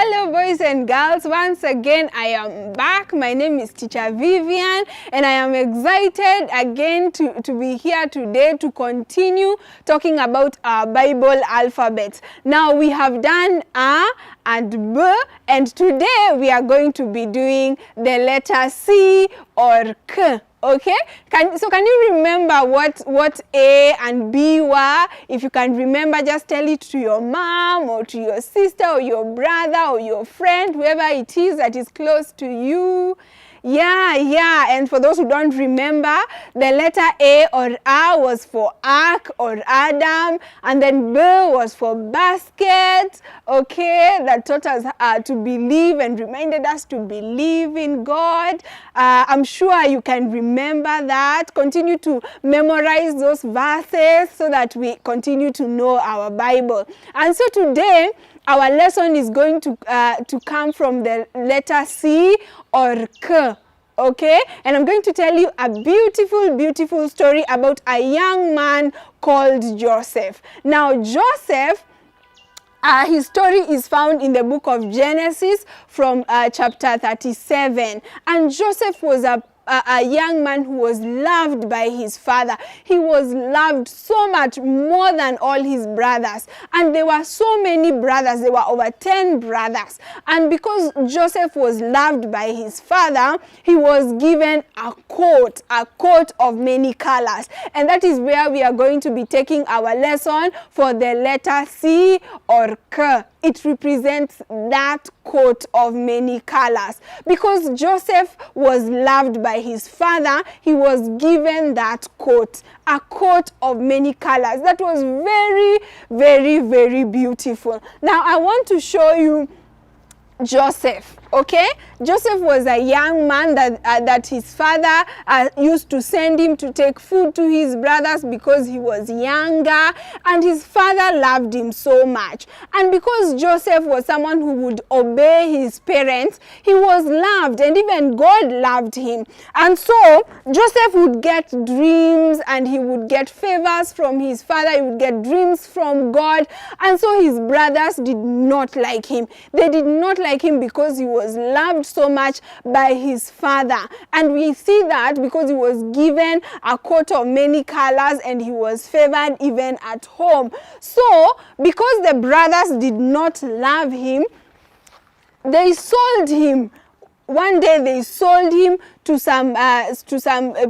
Hello boys and girls, once again I am back. My name is Teacher Vivian and I am excited again to be here today to continue talking about our Bible alphabet. Now we have done A and B, and today we are going to be doing the letter C or K. Okay, can you remember what A and B were? If you can remember, just tell it to your mom or to your sister or your brother or your friend, whoever it is that is close to you. Yeah, and for those who don't remember, the letter A or A was for Ark or Adam, and then B was for basket, okay, that taught us to believe and reminded us to believe in God. I'm sure you can remember that. Continue to memorize those verses so that we continue to know our Bible. And so today, our lesson is going to come from the letter C or K, okay? And I'm going to tell you a beautiful story about a young man called Joseph. Now, Joseph, his story is found in the book of Genesis from chapter 37. And Joseph was a young man who was loved by his father. He was loved so much, more than all his brothers. And there were so many brothers. There were over 10 brothers. And because Joseph was loved by his father, he was given a coat of many colors. And that is where we are going to be taking our lesson for the letter C or K. It represents that coat of many colors. Because Joseph was loved by his father, he was given that coat, a coat of many colors. That was very beautiful. Now I want to show you Joseph, okay? Joseph was a young man that his father used to send him to take food to his brothers because he was younger, and his father loved him so much. And because Joseph was someone who would obey his parents, he was loved, and even God loved him. And so Joseph would get dreams, and he would get favors from his father. He would get dreams from God. And so his brothers did not like him. They did not like him because he was loved so much by his father. And we see that because he was given a coat of many colors and he was favored even at home. So because the brothers did not love him, they sold him. One day they sold him to some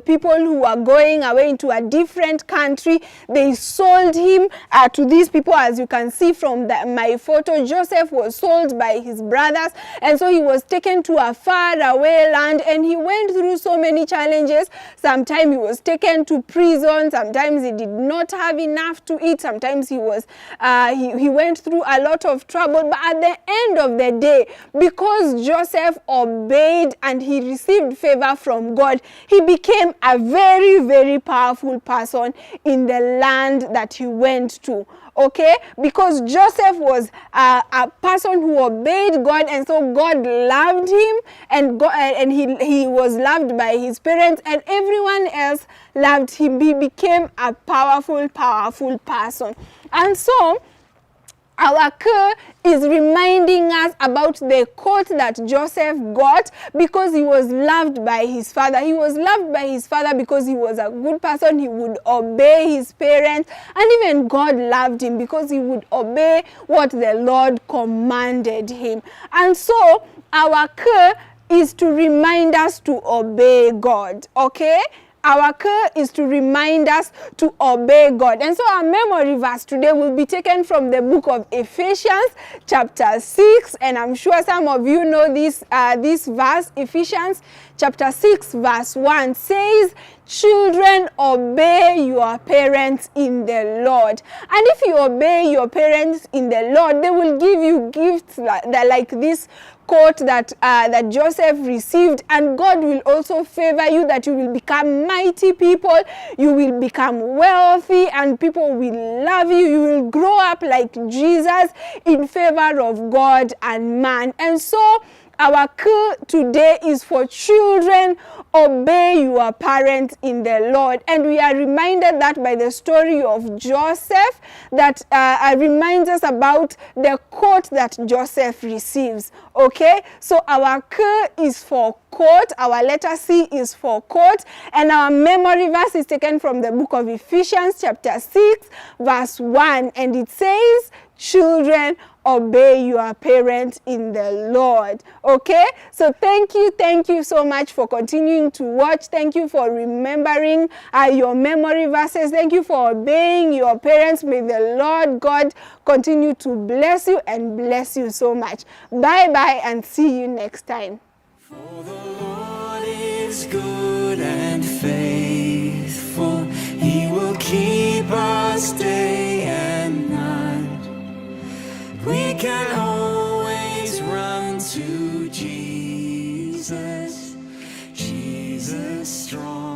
people who were going away into a different country. They sold him to these people. As you can see from my photo, Joseph was sold by his brothers, and so he was taken to a far away land, and he went through so many challenges. Sometimes he was taken to prison, sometimes he did not have enough to eat, sometimes he was he went through a lot of trouble. But at the end of the day, because Joseph obeyed and he received favor from God, he became a very powerful person in the land that he went to. Okay, because Joseph was a person who obeyed God, and so God loved him, and he was loved by his parents, and everyone else loved him. He became a powerful person. And so our K is reminding us about the coat that Joseph got because he was loved by his father. He was loved by his father because he was a good person. He would obey his parents, and even God loved him because he would obey what the Lord commanded him. And so our K is to remind us to obey God, okay? Our K is to remind us to obey God. And so our memory verse today will be taken from the book of Ephesians chapter 6. And I'm sure some of you know this verse. Ephesians chapter 6 verse 1 says, "Children, obey your parents in the Lord." And if you obey your parents in the Lord, they will give you gifts like this coat that Joseph received, and God will also favor you, that you will become mighty people, you will become wealthy, and people will love you. You will grow up like Jesus in favor of God and man. And so Our call today is for children, obey your parents in the Lord. And we are reminded that by the story of Joseph, that reminds us about the court that Joseph receives. Okay, so our call is for court, our letter C is for court, and our memory verse is taken from the book of Ephesians chapter 6 verse 1, and it says, children, obey your parents in the Lord. Okay, so thank you so much for continuing to watch. Thank you for remembering your memory verses. Thank you for obeying your parents. May the Lord God continue to bless you and bless you so much. Bye bye and see you next time. For the Lord is good and faithful. He will keep us day and night. We can always run to Jesus, Jesus strong.